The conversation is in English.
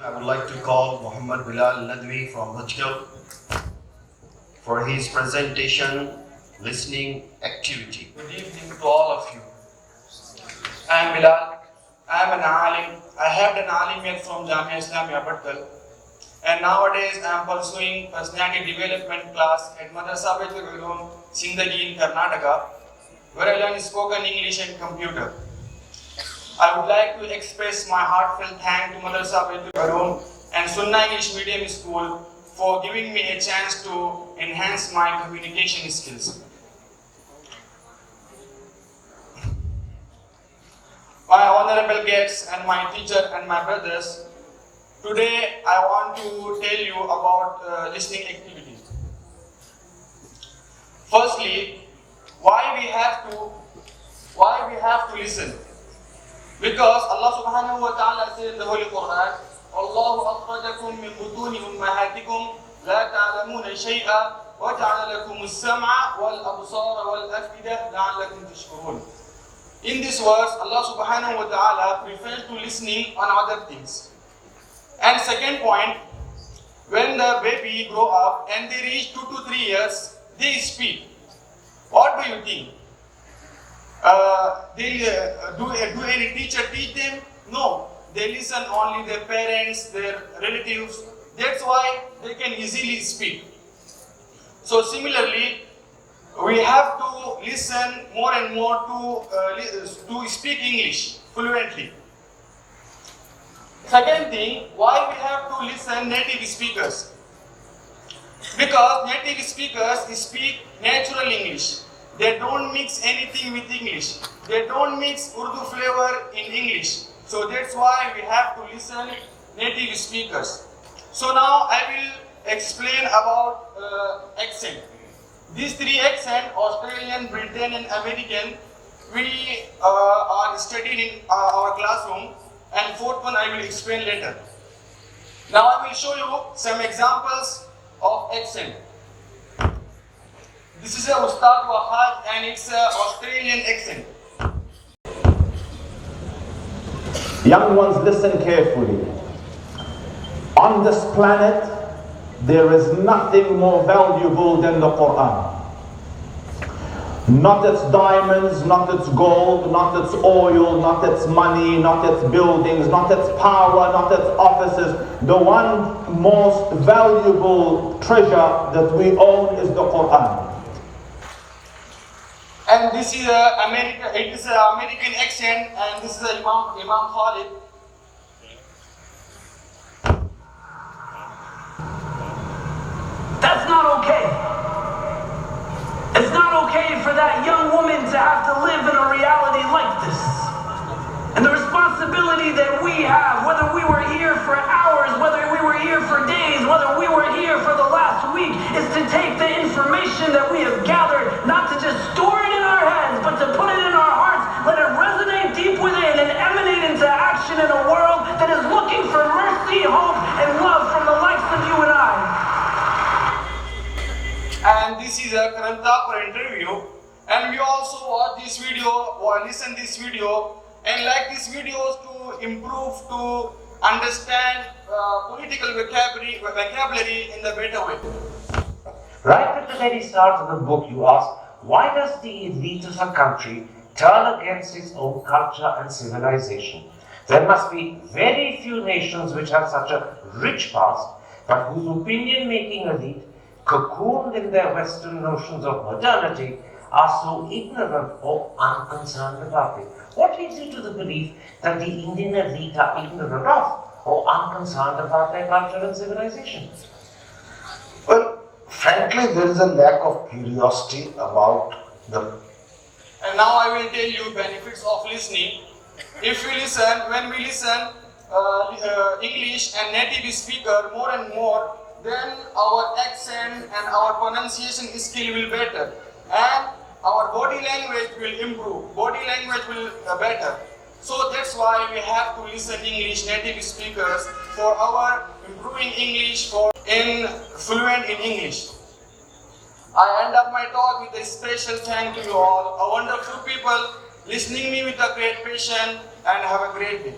I would like to call Muhammad Bilal Nadwi from Bajgal for his presentation, listening activity. Good evening to all of you. I am Bilal. I am an alim. I have done alimiyat from Jamia Islamia Bajgal. And nowadays I am pursuing personality development class at Madarasa Baitul Uloom, Sindagi in Karnataka, where I learn spoken English and computer. I would like to express my heartfelt thanks to Madarasa Baitul Uloom and Sunnah English Medium School for giving me a chance to enhance my communication skills. My honorable guests and my teacher and my brothers, today I want to tell you about listening activity. Firstly, why we have to listen? Because Allah subhanahu wa ta'ala says in the Holy Quran, Allahu akhrajakum min butuni ummahatikum la ta'lamuna shay'a wa ja'ala lakum as-sam'a wal absara wal afida la'allakum tashkurun. In this verse, Allah subhanahu wa ta'ala prefers to listening on other things. And second point, when the baby grow up and they reach 2 to 3 years, they speak. What do you think? Do any teacher teach them? No. They listen only their parents, their relatives. That's why they can easily speak. So similarly, we have to listen more and more to speak English fluently. Second thing, why we have to listen native speakers? Because native speakers speak natural English. They don't mix anything with English. They don't mix Urdu flavor in English. So that's why we have to listen native speakers. So now I will explain about accent. These three accents, Australian, Britain and American, we are studied in our classroom, and fourth one I will explain later. Now I will show you some examples of accent. This is a Ustad Wahad and it's an Australian accent. Young ones, listen carefully. On this planet, there is nothing more valuable than the Quran. Not its diamonds, not its gold, not its oil, not its money, not its buildings, not its power, not its offices. The one most valuable treasure that we own is the Quran. And this is an American accent, and this is Imam Khalid. That's not okay. It's not okay for that young woman to have to live in a reality like this. And the responsibility that we have, whether we were here for hours, whether we were here for days, whether we were here for the last week, is to take the information that we have gathered, not to just store it in our heads, but to put it in our hearts, let it resonate deep within and emanate into action in a world that is looking for mercy, hope, and love from the likes of you and I. And this is a Karanta for interview. And we also watch this video or listen this video and like these videos to improve, to understand political vocabulary in the better way. Right at the very start of the book, you ask, why does the elite of a country turn against its own culture and civilization? There must be very few nations which have such a rich past, but whose opinion-making elite, cocooned in their Western notions of modernity, are so ignorant or unconcerned about it. What leads you to the belief that the Indian elite are ignorant of or unconcerned about their culture and civilization? Well, frankly, there is a lack of curiosity about them. And now I will tell you benefits of listening. If we listen, when we listen English and native speaker more and more, then our accent and our pronunciation skill will better. And our body language will improve, body language will better. So that's why we have to listen English native speakers for our improving English, for fluent in English. I end up my talk with a special thank to you all, a wonderful people listening me with a great passion, and have a great day.